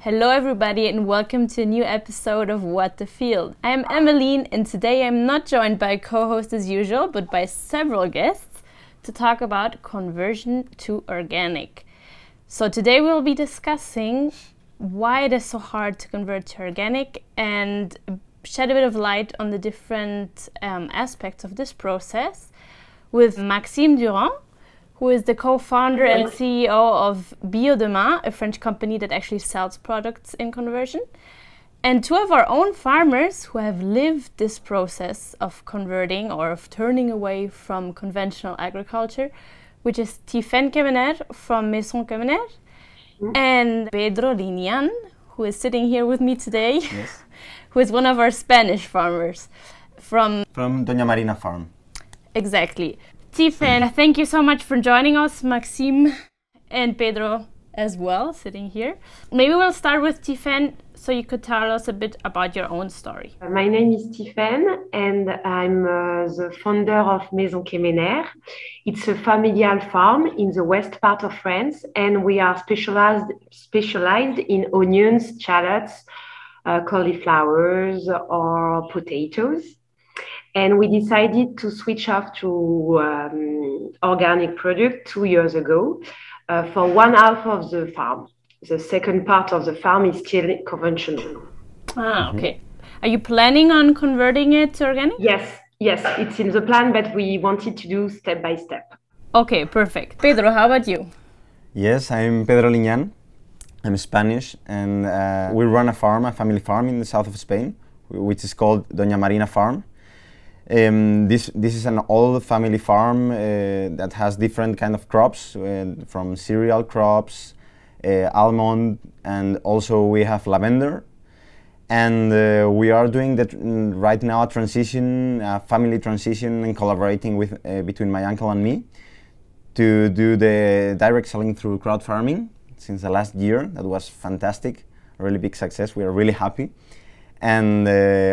Hello everybody and welcome to a new episode of What the Field. I am Emmeline and today I'm not joined by a co-host as usual, but by several guests to talk about conversion to organic. So today we'll be discussing why it is so hard to convert to organic and shed a bit of light on the different aspects of this process with Maxime Durand, who is the co-founder and CEO of BioDemain, a French company that actually sells products in conversion, and two of our own farmers who have lived this process of converting or of turning away from conventional agriculture, which is Tiphaine Quemener from Maxime Quemener and Pedro Liñan, who is sitting here with me today, Yes. who is one of our Spanish farmers from Doña Marina farm. Exactly. Tiphaine, thank you so much for joining us, Maxime and Pedro as well, sitting here. Maybe we'll start with Tiphaine, so you could tell us a bit about your own story. My name is Tiphaine and I'm the founder of Maison Quemener. It's a familial farm in the west part of France, and we are specialized in onions, shallots, cauliflowers, or potatoes. And we decided to switch off to organic product 2 years ago for one half of the farm. The second part of the farm is still conventional. Ah, okay. Are you planning on converting it to organic? Yes, it's in the plan, but we wanted to do step by step. Okay, perfect. Pedro, how about you? Yes, I'm Pedro Liñan. I'm Spanish, and we run a family farm in the south of Spain, which is called Doña Marina farm. This is an old family farm that has different kind of crops, from cereal crops, almond, and also we have lavender. And we are doing that right now, a family transition, and collaborating with between my uncle and me to do the direct selling through crowdfarming since the last year. That was fantastic, a really big success. We are really happy. And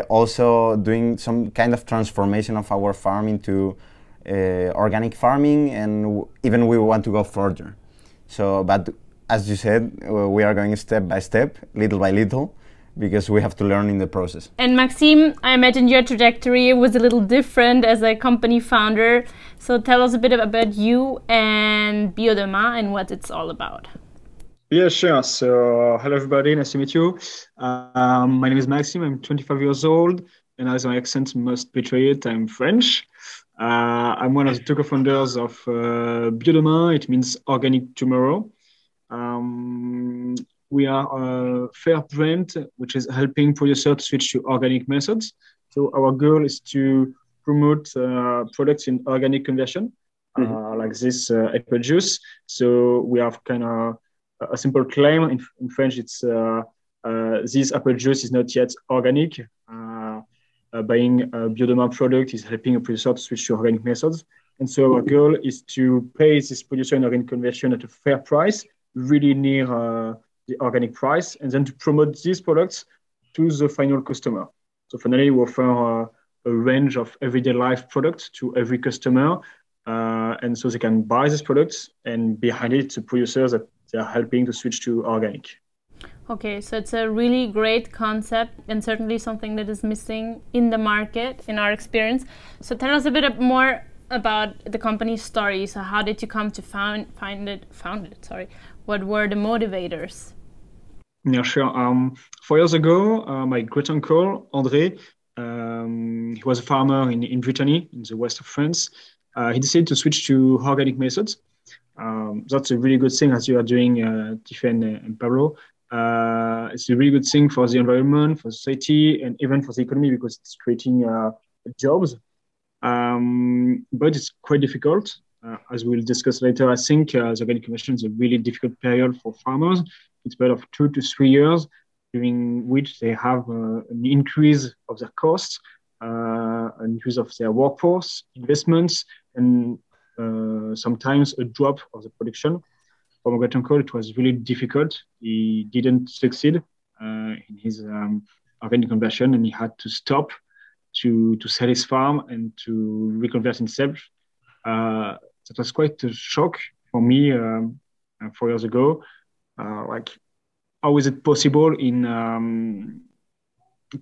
also doing some kind of transformation of our farm into organic farming, and even we want to go further. So, but as you said, we are going step by step, little by little, because we have to learn in the process. And Maxime, I imagine your trajectory was a little different as a company founder. So tell us a bit about you and BioDemain and what it's all about. Yeah, sure. So, hello everybody, nice to meet you. My name is Maxime, I'm 25 years old, and as my accent must betray it, I'm French. I'm one of the two co-founders of BioDemain, it means Organic Tomorrow. We are a fair brand, which is helping producers to switch to organic methods. So our goal is to promote products in organic conversion, like this apple juice. So we have kind of a simple claim in French. It's this apple juice is not yet organic. Buying a BioDemain product is helping a producer to switch to organic methods. And so our goal is to pay this producer in organic conversion at a fair price, really near the organic price, and then to promote these products to the final customer. So finally, we offer a range of everyday life products to every customer. And so they can buy these products, and behind it, the producers that they are helping to switch to organic. Okay, so it's a really great concept and certainly something that is missing in the market, in our experience. So tell us a bit more about the company's story. So how did you come to found it? What were the motivators? Yeah, sure. 4 years ago, my great uncle André, he was a farmer in Brittany, in the west of France. He decided to switch to organic methods. That's a really good thing, as you are doing, Tiphaine and Pablo. It's a really good thing for the environment, for society, and even for the economy, because it's creating jobs. But it's quite difficult. As we'll discuss later, I think the organic conversion is a really difficult period for farmers. It's a period of 2 to 3 years, during which they have an increase of their costs, an increase of their workforce, investments, and sometimes a drop of the production. For my great uncle, it was really difficult. He didn't succeed in his organic conversion, and he had to stop to sell his farm and to reconvert himself. That was quite a shock for me 4 years ago. how is it possible in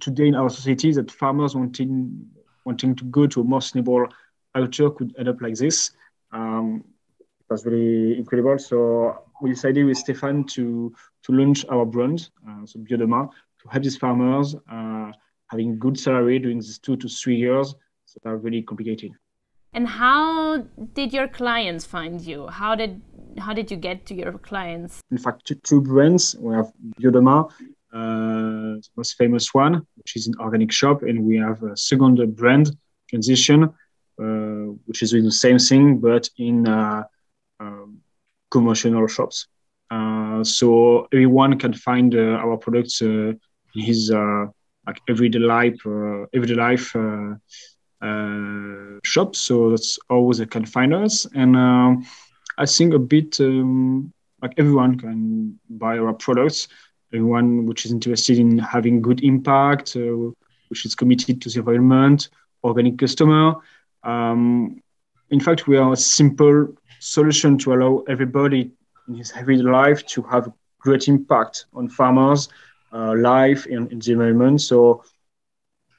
today in our society that farmers wanting to go to a more sustainable agriculture could end up like this. It was really incredible. So we decided with Tiphaine to launch our brand, so BioDemain, to help these farmers having good salary during these 2 to 3 years that are really complicated. And how did your clients find you? How did you get to your clients? In fact, two brands. We have BioDemain, the most famous one, which is an organic shop, and we have a second brand, Transition, which is doing the same thing but in commercial shops. So everyone can find our products in his like everyday life shop. So that's always they can find us, and I think a bit like everyone can buy our products. Everyone which is interested in having good impact, which is committed to the environment, organic customer. In fact, we are a simple solution to allow everybody in his everyday life to have great impact on farmers' life and in the environment. So,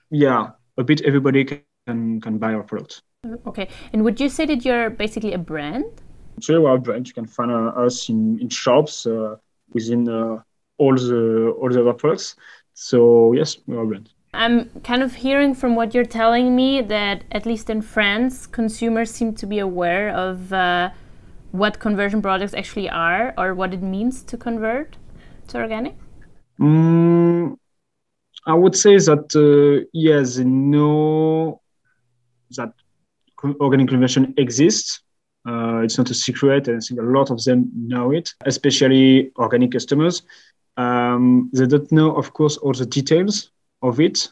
yeah, a bit everybody can buy our product. Okay, and would you say that you're basically a brand? So we're a brand. You can find us in shops within all the other products. So yes, we're a brand. I'm kind of hearing from what you're telling me that at least in France, consumers seem to be aware of what conversion products actually are or what it means to convert to organic. I would say that yes, they know that organic conversion exists. It's not a secret, and I think a lot of them know it, especially organic customers. They don't know, of course, all the details of it,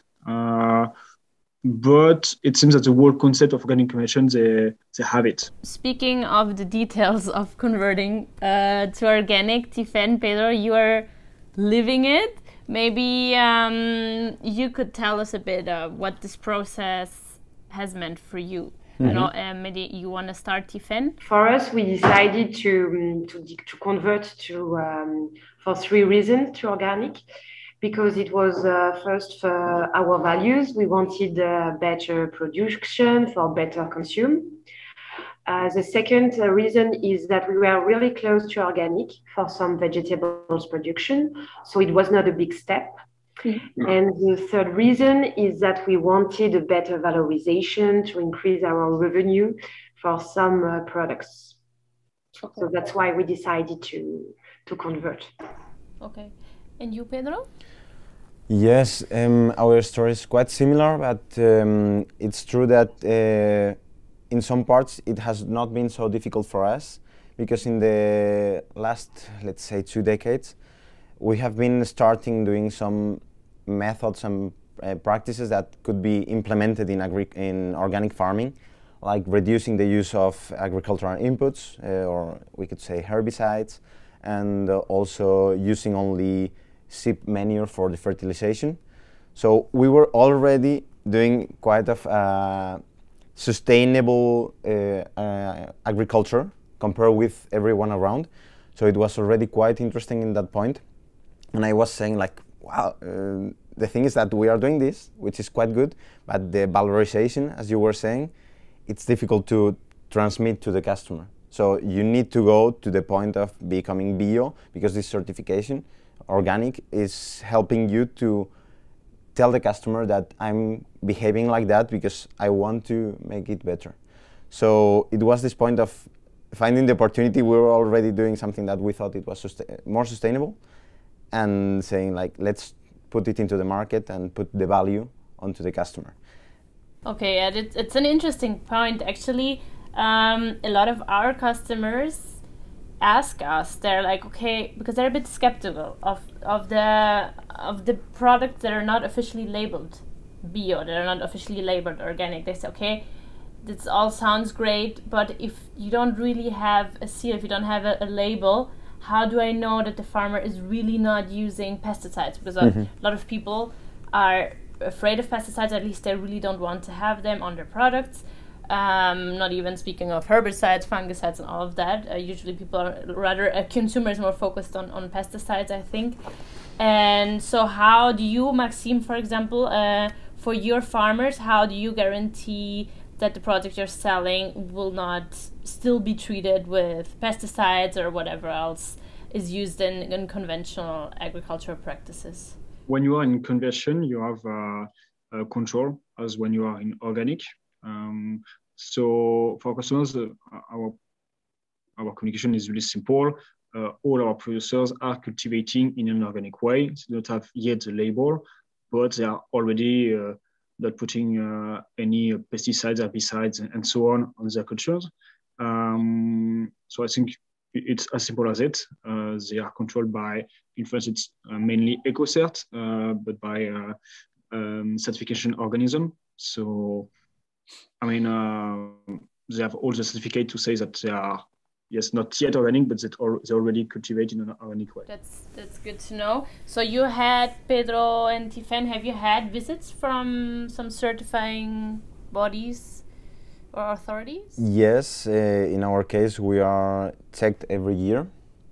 but it seems that the whole concept of organic conversion, they have it. Speaking of the details of converting to organic, Tiphaine, Pedro, you are living it. Maybe you could tell us a bit what this process has meant for you. Mm-hmm. Maybe you want to start, Tiphaine? For us, we decided to convert for 3 reasons to organic. Because it was first for our values. We wanted better production for better consume. The second reason is that we were really close to organic for some vegetables production, so it was not a big step. Mm-hmm. And the third reason is that we wanted a better valorization to increase our revenue for some products. Okay. So that's why we decided to convert. Okay. And you, Pedro? Yes, our story is quite similar, but it's true that in some parts it has not been so difficult for us, because in the last, let's say, 2 decades, we have been starting doing some methods and practices that could be implemented in organic farming, like reducing the use of agricultural inputs, or we could say herbicides, and also using only sheep manure for the fertilization. So we were already doing quite a sustainable agriculture compared with everyone around. So it was already quite interesting in that point. And I was saying like, wow, the thing is that we are doing this, which is quite good, but the valorization, as you were saying, it's difficult to transmit to the customer. So you need to go to the point of becoming bio, because this certification organic is helping you to tell the customer that I'm behaving like that because I want to make it better. So it was this point of finding the opportunity. We were already doing something that we thought it was more sustainable, and saying like, let's put it into the market and put the value onto the customer. Okay, and it's an interesting point actually. A lot of our customers ask us, they're like, okay, because they're a bit skeptical of the products that are not officially labeled bio, that are not officially labeled organic. They say, okay, this all sounds great, but if you don't really have a seal, if you don't have a label, how do I know that the farmer is really not using pesticides? Because a lot of people are afraid of pesticides, at least they really don't want to have them on their products. not even speaking of herbicides, fungicides, and all of that. Usually people are rather, consumers more focused on pesticides, I think. And so how do you, Maxime, for example, for your farmers, how do you guarantee that the product you're selling will not still be treated with pesticides or whatever else is used in conventional agricultural practices? When you are in conversion, you have control as when you are in organic. So for customers, our communication is really simple. All our producers are cultivating in an organic way. They don't have yet the label, but they are already not putting any pesticides, herbicides, and so on their cultures. So I think it's as simple as it. They are controlled by, in France, it's mainly EcoCert, but by certification organism. So, I mean, they have all the certificate to say that they are, yes, not yet organic, but they already cultivate in an organic way. That's good to know. So you had, Pedro and Tiphaine, have you had visits from some certifying bodies or authorities? Yes, in our case, we are checked every year.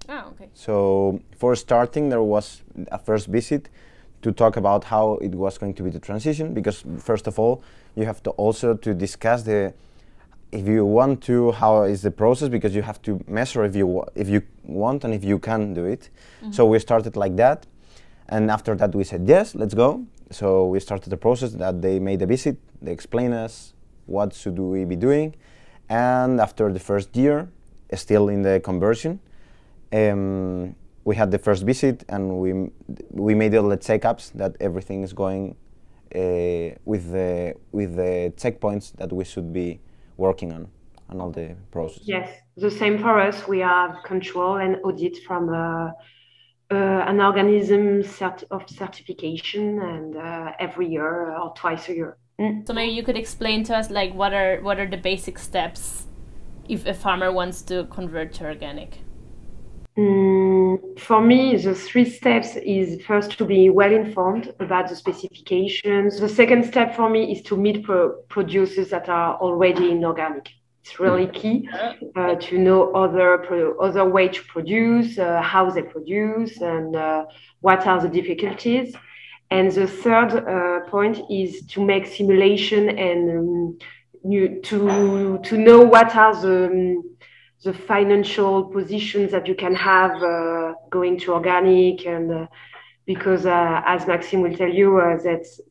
Oh, okay. So for starting, there was a first visit to talk about how it was going to be the transition, because first of all, you have to also to discuss if you want to, how is the process, because you have to measure if you want and if you can do it. Mm-hmm. So we started like that, and after that we said yes, let's go. So we started the process that they made a visit, they explained us what should we be doing, and after the first year, still in the conversion, we had the first visit and we made all the checkups that everything is going with the checkpoints that we should be working on all the process. Yes, the same for us. We have control and audit from an organism of certification, and every year or twice a year. So maybe you could explain to us, like, what are the basic steps if a farmer wants to convert to organic? For me, the 3 steps is first to be well informed about the specifications. The second step for me is to meet producers that are already in organic. It's really key to know other way to produce, how they produce, and what are the difficulties. And the third point is to make simulation and to know what are the financial positions that you can have going to organic, and because as Maxime will tell you,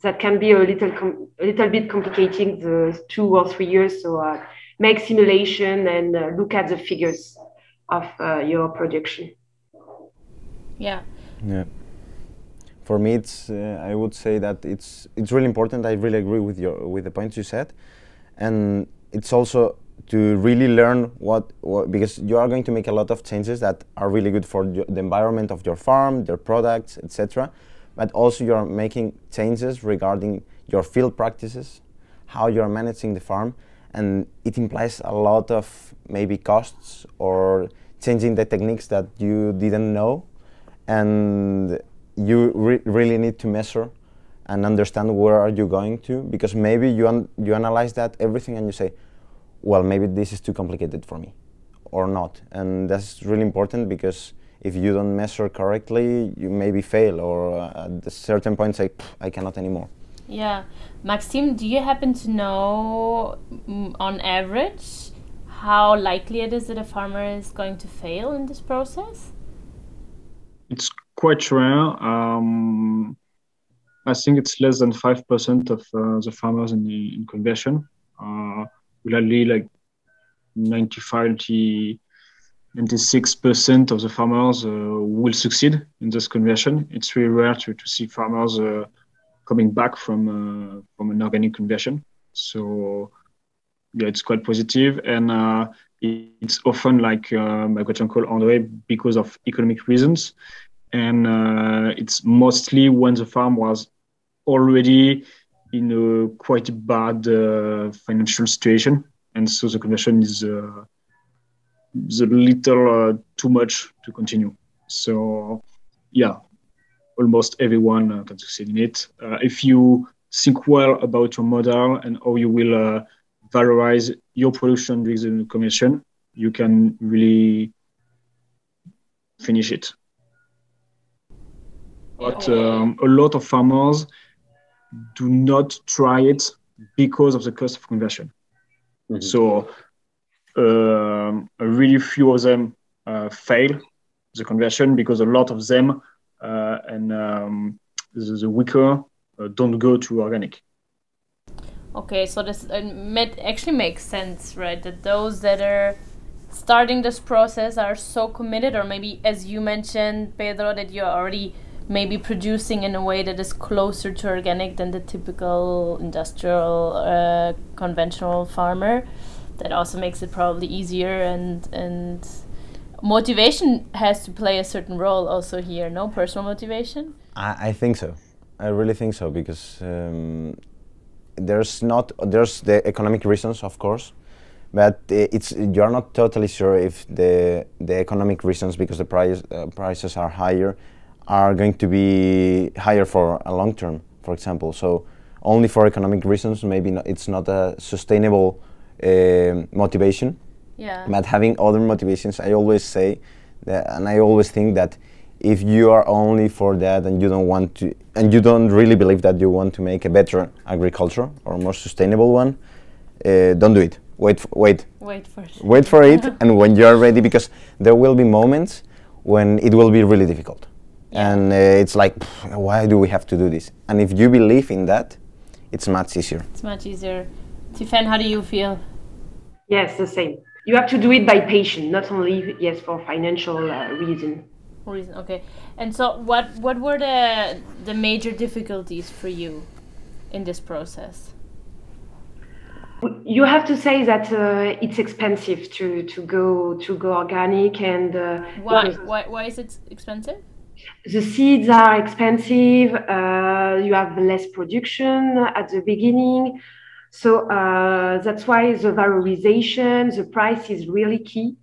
that can be a little bit complicating the 2 or 3 years. So make simulation and look at the figures of your production. Yeah. Yeah. For me, it's I would say that it's really important. I really agree with the points you said, and it's also to really learn what because you are going to make a lot of changes that are really good for the environment of your farm, your products, etc. But also you are making changes regarding your field practices, how you are managing the farm, and it implies a lot of maybe costs or changing the techniques that you didn't know, and you really need to measure and understand where are you going to, because maybe you analyze that everything and you say, well, maybe this is too complicated for me, or not. And that's really important, because if you don't measure correctly, you maybe fail, or at a certain point say, I cannot anymore. Yeah. Maxime, do you happen to know, on average, how likely it is that a farmer is going to fail in this process? It's quite rare. I think it's less than 5% of the farmers in conversion. Really, like 96% of the farmers will succeed in this conversion. It's really rare to see farmers coming back from an organic conversion. So yeah, it's quite positive, and it's often, like my great uncle André, because of economic reasons, and it's mostly when the farm was already in a quite bad financial situation, and so the conversion is a little too much to continue. So yeah, almost everyone can succeed in it if you think well about your model and how you will valorize your production during the commission, you can really finish it. But a lot of farmers do not try it because of the cost of conversion. Mm-hmm. So a really few of them fail the conversion because a lot of them the weaker don't go to organic. Okay, so this actually makes sense, right? That those that are starting this process are so committed, or maybe, as you mentioned, Pedro, that you're already maybe producing in a way that is closer to organic than the typical industrial, conventional farmer. That also makes it probably easier, and motivation has to play a certain role also here, no? Personal motivation? I think so. I really think so, because there's the economic reasons, of course, but you're not totally sure if the economic reasons, because the prices are higher, are going to be higher for a long term, for example. So only for economic reasons, maybe it's not a sustainable motivation. Yeah. But having other motivations, I always say that, and I always think that if you are only for that and you don't want to, and you don't really believe that you want to make a better agriculture or a more sustainable one, don't do it. Wait for it. Wait for it, and when you are ready, because there will be moments when it will be really difficult. Yeah. And it's like, why do we have to do this? And if you believe in that, it's much easier. It's much easier. Tiphaine, how do you feel? Yes, the same. You have to do it by passion, not only, yes, for financial reason. Okay. And so what were the major difficulties for you in this process? You have to say that it's expensive to go organic, and why is it expensive? The seeds are expensive. You have less production at the beginning, so that's why the valorization, the price is really key,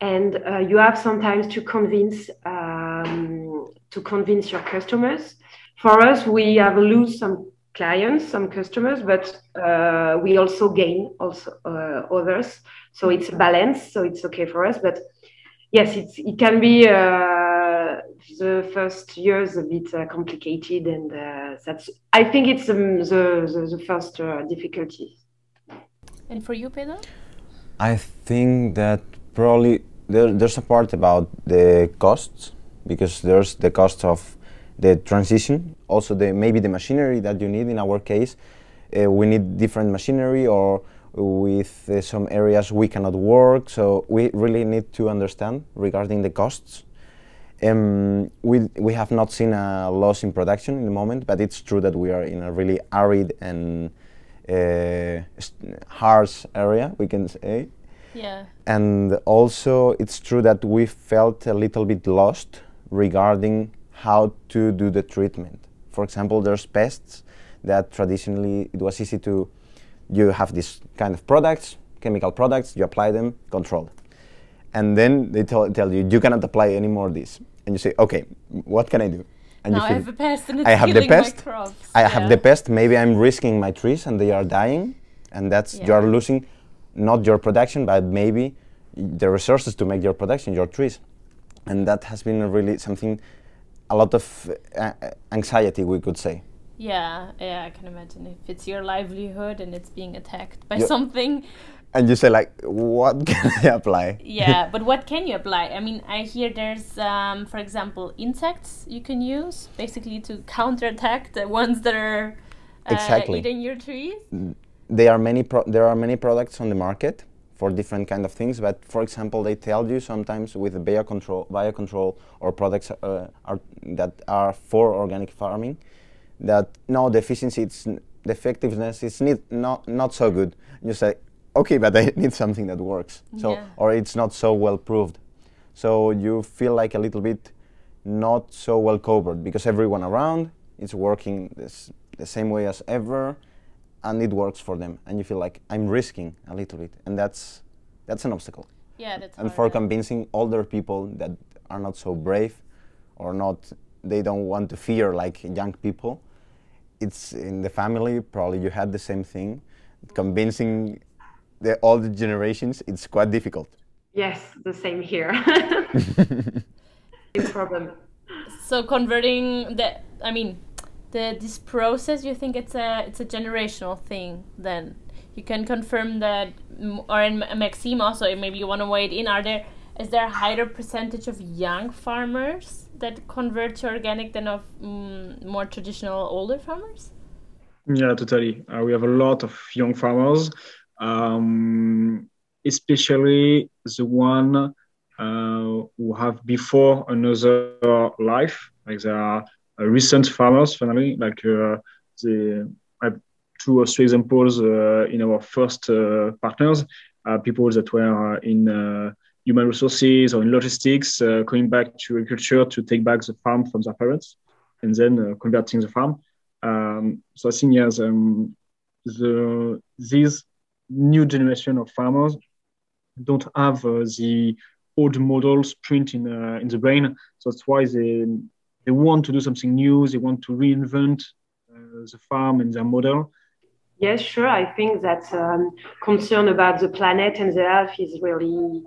and you have sometimes to convince your customers. For us, we have lose some clients, some customers, but we also gain others. So it's a balance. So it's okay for us. But yes, it can be the first years a bit complicated, and I think it's the first difficulty. And for you, Pedro? I think that probably there's a part about the costs, because there's the cost of the transition, also maybe the machinery that you need. In our case, we need different machinery, or with some areas we cannot work, so we really need to understand regarding the costs. We have not seen a loss in production in the moment, but it's true that we are in a really arid and harsh area, we can say. Yeah. And also it's true that we felt a little bit lost regarding how to do the treatment. For example, there's pests that traditionally it was easy to, you have this kind of products, chemical products, you apply them, controlled. And then they tell you, you cannot apply any more of this. And you say, okay, what can I do? And now I have a pest and it's killing my crops. I have the pest, maybe I'm risking my trees and they are dying, and that's, you are losing not your production, but maybe the resources to make your production, your trees. And that has been really something, a lot of anxiety, we could say. Yeah, I can imagine. If it's your livelihood and it's being attacked by something. And you say, like, what can I apply? Yeah, but what can you apply? I mean, I hear there's, for example, insects you can use, basically to counterattack the ones that are eating your trees. There are many products on the market for different kind of things, but for example, they tell you sometimes with biocontrol or products that are for organic farming, that no, the efficiency, the effectiveness is not so good. You say, okay, but I need something that works. So, or it's not so well proved. So you feel like a little bit not so well covered, because everyone around is working the same way as ever, and it works for them. And you feel like I'm risking a little bit, and that's an obstacle. Yeah, that's and hard, for convincing older people that are not so brave, or they don't want to fear like young people. It's in the family, probably you had the same thing, convincing all the generations, it's quite difficult. Yes, the same here. Same problem. So converting this process, you think it's a generational thing then? You can confirm that, or in Maxime also, maybe you want to weigh it in, is there a higher percentage of young farmers that convert to organic than of more traditional older farmers? Yeah, totally. We have a lot of young farmers, especially the one who have before another life, like they are recent farmers, finally, like I have 2 or 3 examples in our first partners, people that were in human resources or in logistics, coming back to agriculture to take back the farm from their parents and then converting the farm. So I think, yes, this new generation of farmers don't have the old models print in the brain. So that's why they want to do something new. They want to reinvent the farm and their model. Yes, sure. I think that concern about the planet and the earth is really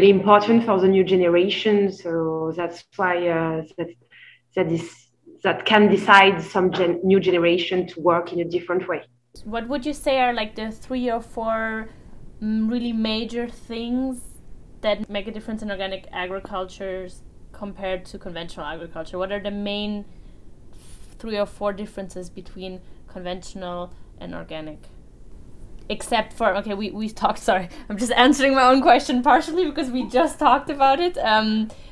important for the new generation. So that's why that can decide some new generation to work in a different way. What would you say are like the 3 or 4 really major things that make a difference in organic agriculture compared to conventional agriculture? What are the main 3 or 4 differences between conventional and organic? Except for, okay, we talked, sorry, I'm just answering my own question partially because we just talked about it.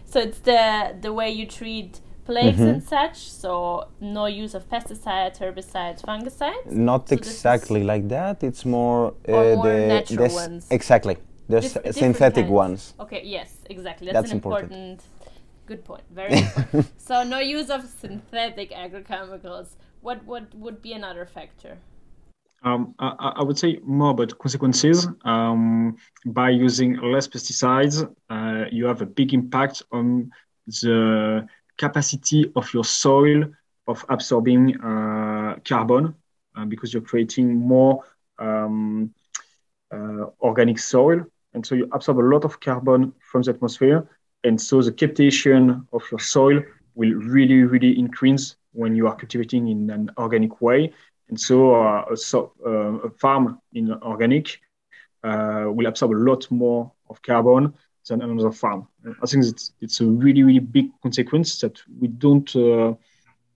So it's the way you treat plagues and such, so no use of pesticides, herbicides, fungicides? Not so exactly like that, it's more... more natural ones. Exactly, there's synthetic ones. Okay, yes, exactly, that's an important, good point, very important. So no use of synthetic agrochemicals. What would be another factor? I would say more about consequences. By using less pesticides, you have a big impact on the capacity of your soil of absorbing carbon because you're creating more organic soil. And so you absorb a lot of carbon from the atmosphere. And so the captation of your soil will really, really increase when you are cultivating in an organic way. And so a farm in organic will absorb a lot more of carbon than another farm. I think it's a really, really big consequence that we don't, a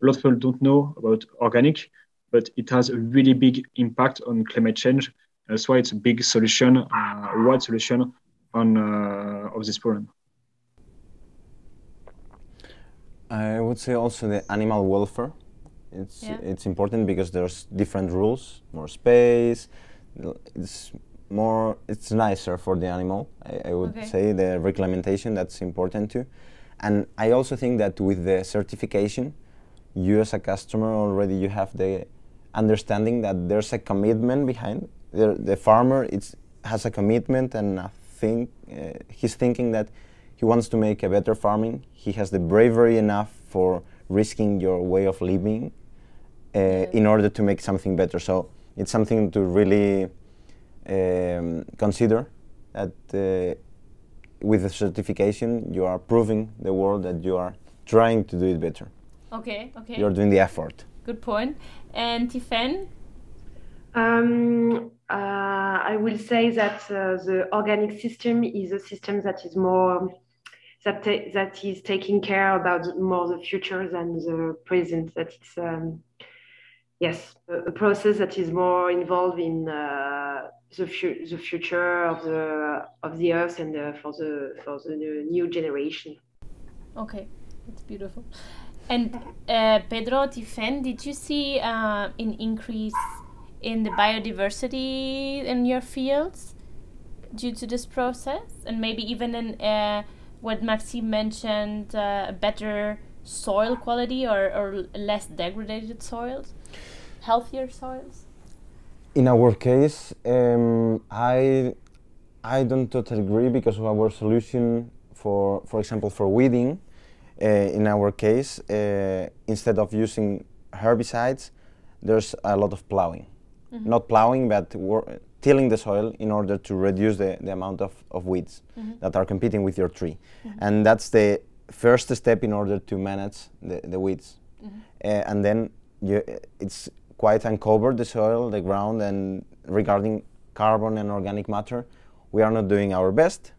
lot of people don't know about organic, but it has a really big impact on climate change. That's why it's a big solution, a wide solution of this problem. I would say also the animal welfare. It's important because there's different rules, more space, it's nicer for the animal. I would say the reglementation, that's important too. And I also think that with the certification, you as a customer already you have the understanding that there's a commitment behind. The farmer has a commitment and he's thinking that he wants to make a better farming. He has the bravery enough for risking your way of living in order to make something better. So it's something to really consider that with the certification you are proving the world that you are trying to do it better. Okay. You're doing the effort. Good point. And Tiphaine? I will say that the organic system is a system that is more that is taking care about more the future than the present. That it's a process that is more involved in the future of the earth and for the new generation. Okay, that's beautiful. And Pedro, Tiphaine, did you see an increase in the biodiversity in your fields due to this process? And maybe even in what Maxime mentioned, better soil quality or less degraded soils, healthier soils? In our case, I don't totally agree because of our solution for example, for weeding. In our case, instead of using herbicides, there's a lot of plowing. Not plowing, but tilling the soil in order to reduce the amount of weeds that are competing with your tree. And that's the first step in order to manage the weeds. And then it's quite uncover the soil, the ground, and regarding carbon and organic matter, we are not doing our best,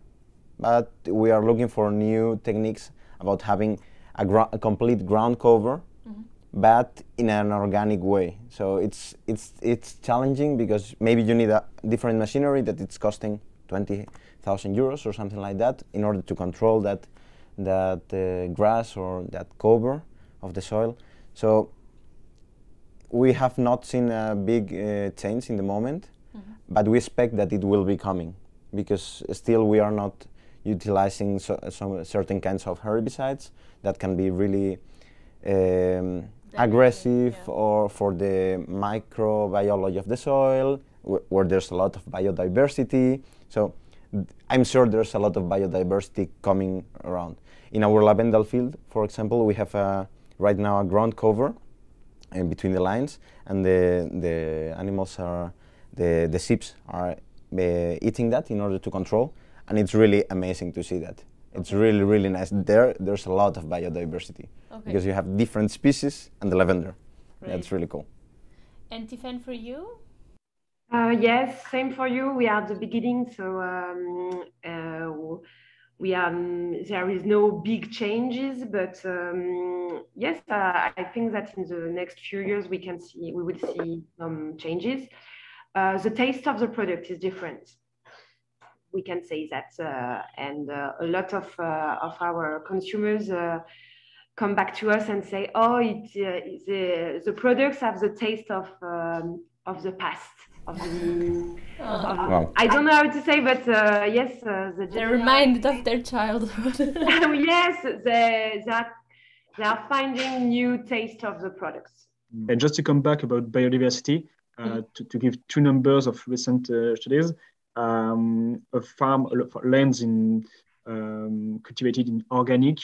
but we are looking for new techniques about having a complete ground cover, but in an organic way. So it's challenging because maybe you need a different machinery that it's costing 20,000 euros or something like that in order to control that grass or that cover of the soil. So we have not seen a big change in the moment, but we expect that it will be coming because still we are not utilizing some certain kinds of herbicides that can be really aggressive or for the microbiology of the soil, where there's a lot of biodiversity. So I'm sure there's a lot of biodiversity coming around. In our lavender field, for example, we have right now a ground cover between the lines, and the animals are, the sheep are eating that in order to control, and it's really amazing to see that. It's really, really nice. There's a lot of biodiversity because you have different species and the lavender. Right. That's really cool. And Tiphaine, for you? Yes, same for you. We are at the beginning, so we are. There is no big changes, but yes, I think that in the next few years we will see some changes. The taste of the product is different. We can say that, and a lot of our consumers come back to us and say, "Oh, the products have the taste of the past." Wow. I don't know how to say, but yes, they're reminded of their childhood. Yes, they are finding new taste of the products. And just to come back about biodiversity, to give two numbers of recent studies. A farm lands cultivated in organic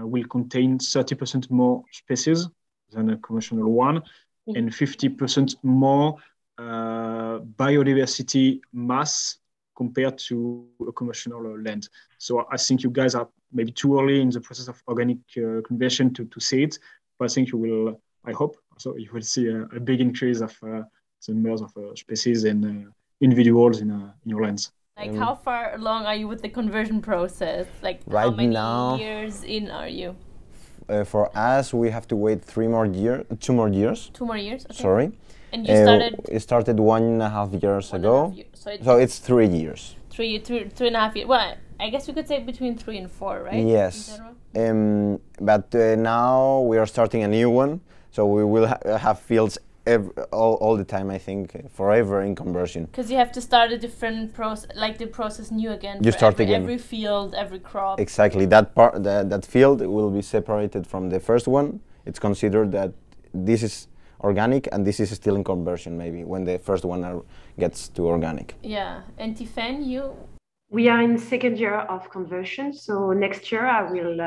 will contain 30% more species than a conventional one, and 50% more biodiversity mass compared to a conventional land. So I think you guys are maybe too early in the process of organic conversion to see it, but I think you will, I hope, so you will see a big increase of the numbers of species and individuals in your lands. Like how far along are you with the conversion process? Like right how many now, years in are you? For us, we have to wait 2 more years. 2 more years? Okay. Sorry. And you started? It started 1.5 years ago. So it's 3 years. 3.5 years. Well, I guess we could say between 3 and 4, right? Yes. But now we are starting a new one. So we will have fields all the time, I think, forever in conversion. Because you have to start a different process, like the process new again. You start again. Every field, every crop. Exactly. That field will be separated from the first one. It's considered that this is organic and this is still in conversion, maybe, when the first one gets to organic. Yeah. And Tiphaine, you? We are in the second year of conversion, so next year I will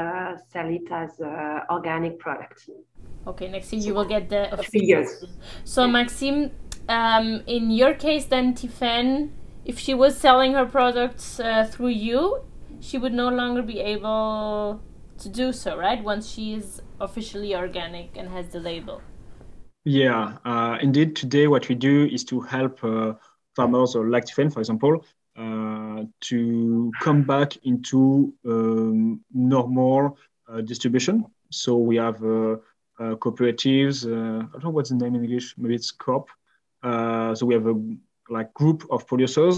sell it as organic product. Okay, next year you will get the figures. So Maxime, in your case then, Tiphaine, if she was selling her products through you, she would no longer be able to do so, right? Once she is officially organic and has the label. Yeah, indeed. Today, what we do is to help farmers like Tiphaine, for example, to come back into normal distribution. So we have cooperatives. I don't know what's the name in English. Maybe it's COP. So we have a group of producers,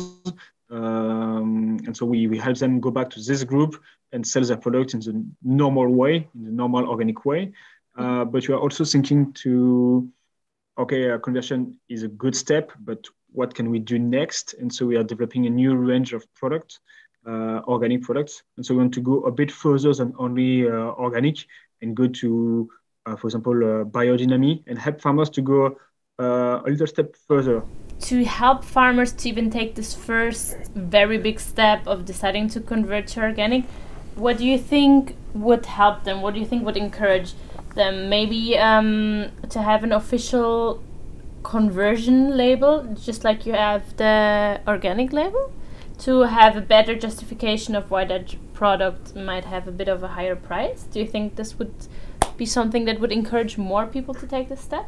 and so we help them go back to this group and sell their products in the normal way, in the normal organic way. But we are also thinking to, conversion is a good step, but what can we do next? And so we are developing a new range of products, organic products. And so we want to go a bit further than only organic and go to, for example, BioDemain and help farmers to go a little step further. To help farmers to even take this first very big step of deciding to convert to organic, what do you think would help them? What do you think would encourage them? Maybe to have an official conversion label, just like you have the organic label, to have a better justification of why that product might have a bit of a higher price? Do you think this would be something that would encourage more people to take this step?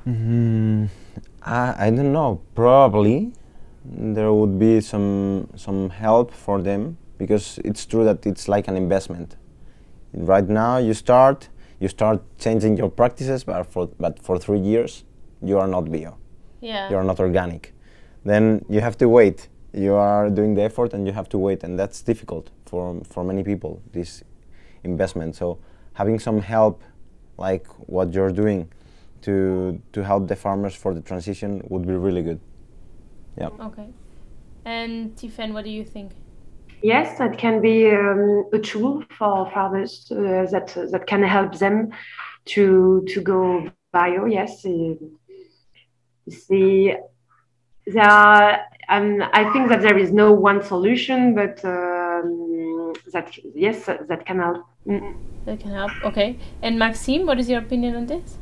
I don't know. Probably there would be some help for them, because it's true that it's like an investment. Right now you start changing your practices, but for 3 years you are not bio. Yeah. You are not organic. Then you have to wait. You are doing the effort and you have to wait, and that's difficult for many people, this investment. So having some help, like what you're doing, to help the farmers for the transition would be really good. Yeah. Okay. And Tiphaine, what do you think? Yes, that can be a tool for farmers that can help them to go bio. Yes, there are, I think that there is no one solution, but that can help. That can help. Okay. And Maxime, what is your opinion on this?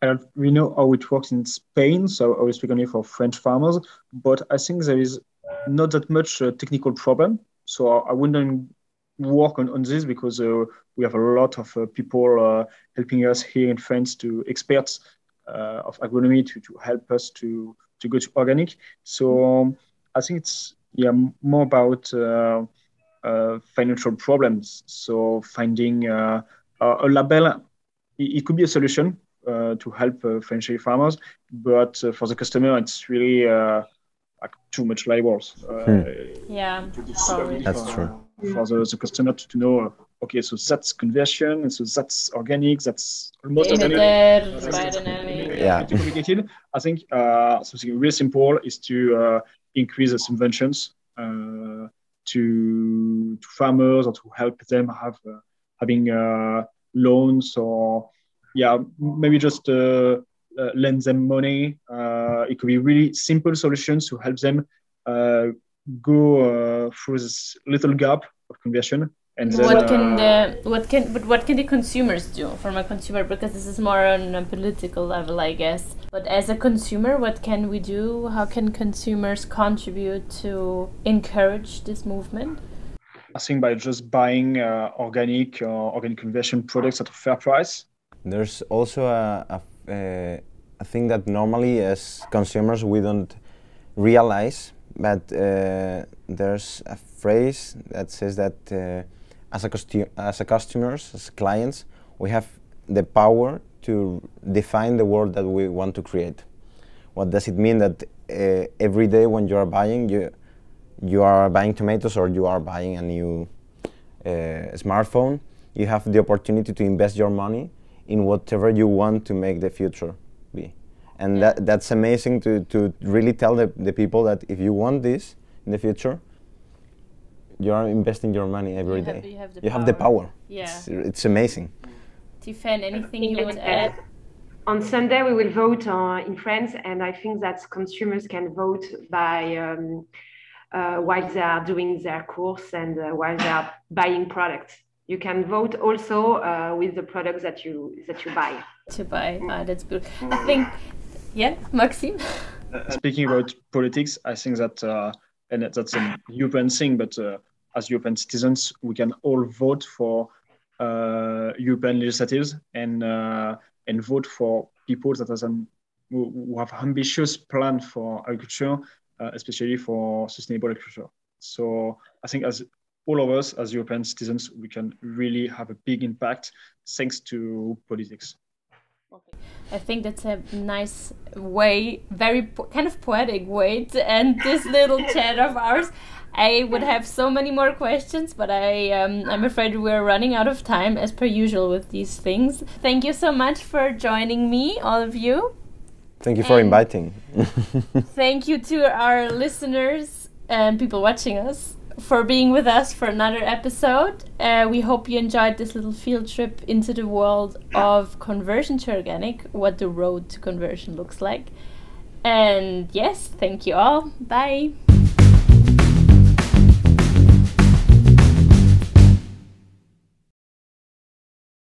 I don't really know how it works in Spain, so I will speak only for French farmers, but I think there is not that much technical problem. So I wouldn't work on this, because we have a lot of people helping us here in France, to experts of agronomy to help us to go to organic. So I think it's more about financial problems. So finding a label, it could be a solution to help French farmers, but for the customer, it's really like too much labels. Yeah, probably. That's true. For the customer to know, okay, so that's conversion, so that's organic, that's almost organic. Biodynamic. Yeah. Too complicated. I think something really simple is to increase the subventions to farmers, or to help them having loans, or maybe just lend them money. It could be really simple solutions to help them go through this little gap of conversion. And what can the consumers do from a consumer? Because this is more on a political level, I guess. But as a consumer, what can we do? How can consumers contribute to encourage this movement? I think by just buying organic conversion products at a fair price. There's also a thing that normally as consumers we don't realize, but there's a phrase that says that as customers, as clients, we have the power to define the world that we want to create. What does it mean? That every day when you are buying, you are buying tomatoes, or you are buying a new smartphone, you have the opportunity to invest your money in whatever you want to make the future be. And that's amazing to really tell the people that if you want this in the future, you are investing your money every day. You have the power. Yeah. It's amazing. Tiphaine, anything you want to add? On Sunday, we will vote in France, and I think that consumers can vote by while they are doing their course and while they are buying products. You can vote also with the products that you buy. To buy, that's good. I think, Maxime? Speaking about politics, I think that, and that's a European thing, but as European citizens, we can all vote for European legislatives and vote for people that who have ambitious plan for agriculture, especially for sustainable agriculture. So I think as all of us, as European citizens, we can really have a big impact thanks to politics. Okay. I think that's a nice way, very kind of poetic way to end this little chat of ours. I would have so many more questions, but I'm afraid we're running out of time as per usual with these things. Thank you so much for joining me, all of you. Thank you for inviting. Thank you to our listeners and people watching us for being with us for another episode. We hope you enjoyed this little field trip into the world of conversion to organic, what the road to conversion looks like. And yes, thank you all. Bye.